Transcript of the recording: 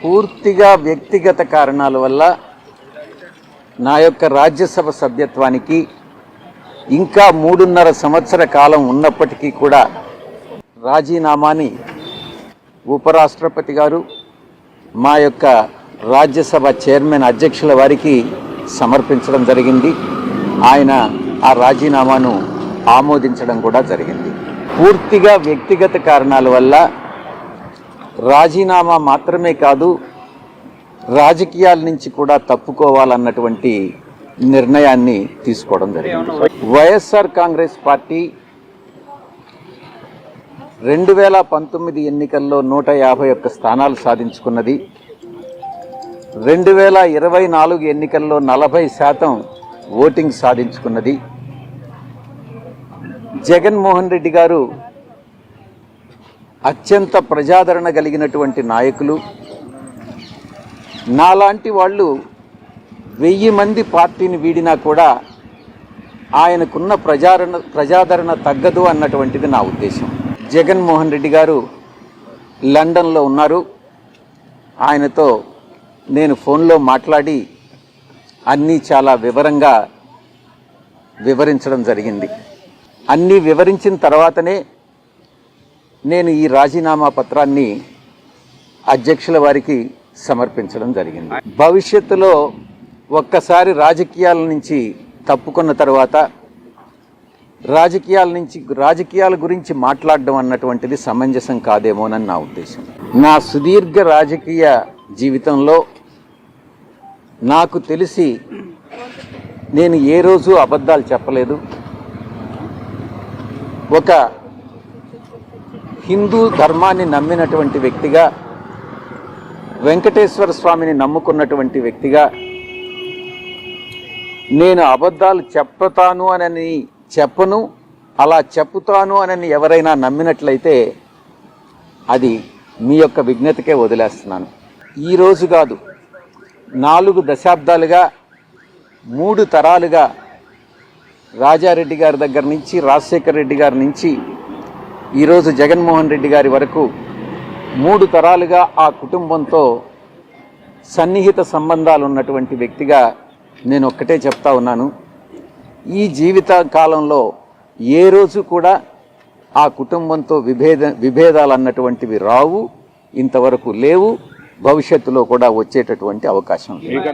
పూర్తిగా వ్యక్తిగత కారణాల వల్ల నా యొక్క రాజ్యసభ సభ్యత్వానికి ఇంకా 3.5 సంవత్సర కాలం ఉన్నప్పటికీ కూడా రాజీనామాని ఉపరాష్ట్రపతి గారు మా యొక్క రాజ్యసభ చైర్మన్ అధ్యక్షుల వారికి సమర్పించడం జరిగింది. ఆయన ఆ రాజీనామాను ఆమోదించడం కూడా జరిగింది. పూర్తిగా వ్యక్తిగత కారణాల వల్ల రాజీనామా మాత్రమే కాదు, రాజకీయాల నుంచి కూడా తప్పుకోవాలన్నటువంటి నిర్ణయాన్ని తీసుకోవడం జరిగింది. వైఎస్ఆర్ కాంగ్రెస్ పార్టీ 2019 ఎన్నికల్లో 151 స్థానాలు సాధించుకున్నది. 2024 ఎన్నికల్లో 40% ఓటింగ్ సాధించుకున్నది. జగన్మోహన్ రెడ్డి గారు అత్యంత ప్రజాదరణ కలిగినటువంటి నాయకులు. నాలాంటి వాళ్ళు 1000 మంది పార్టీని వీడినా కూడా ఆయనకున్న ప్రజాదరణ తగ్గదు అన్నటువంటిది నా ఉద్దేశం. జగన్మోహన్ రెడ్డి గారు లండన్లో ఉన్నారు. ఆయనతో నేను ఫోన్లో మాట్లాడి అన్నీ చాలా వివరంగా వివరించడం జరిగింది. అన్నీ వివరించిన తర్వాతనే నేను ఈ రాజీనామా పత్రాన్ని అధ్యక్షుల వారికి సమర్పించడం జరిగింది. భవిష్యత్తులో ఒక్కసారి రాజకీయాల నుంచి తప్పుకున్న తర్వాత రాజకీయాల గురించి మాట్లాడడం అన్నటువంటిది సమంజసం కాదేమోనని నా ఉద్దేశం. నా సుదీర్ఘ రాజకీయ జీవితంలో నాకు తెలిసి నేను ఏ రోజు అబద్ధాలు చెప్పలేదు. ఒక హిందూ ధర్మాన్ని నమ్మినటువంటి వ్యక్తిగా, వెంకటేశ్వర స్వామిని నమ్ముకున్నటువంటి వ్యక్తిగా నేను అబద్ధాలు చెప్పను, అలా చెప్పుతాను అని ఎవరైనా నమ్మినట్లయితే అది మీ యొక్క విజ్ఞతకే వదిలేస్తున్నాను. ఈరోజు కాదు, 4 దశాబ్దాలుగా 3 తరాలుగా రాజారెడ్డి గారి దగ్గర నుంచి, రాజశేఖర రెడ్డి గారి నుంచి ఈరోజు జగన్మోహన్ రెడ్డి గారి వరకు 3 తరాలుగా ఆ కుటుంబంతో సన్నిహిత సంబంధాలు ఉన్నటువంటి వ్యక్తిగా నేను ఒక్కటే చెప్తా ఉన్నాను. ఈ జీవిత కాలంలో ఏ రోజు కూడా ఆ కుటుంబంతో విభేదాలు అన్నటువంటివి రావు, ఇంతవరకు లేవు, భవిష్యత్తులో కూడా వచ్చేటటువంటి అవకాశం లేదు.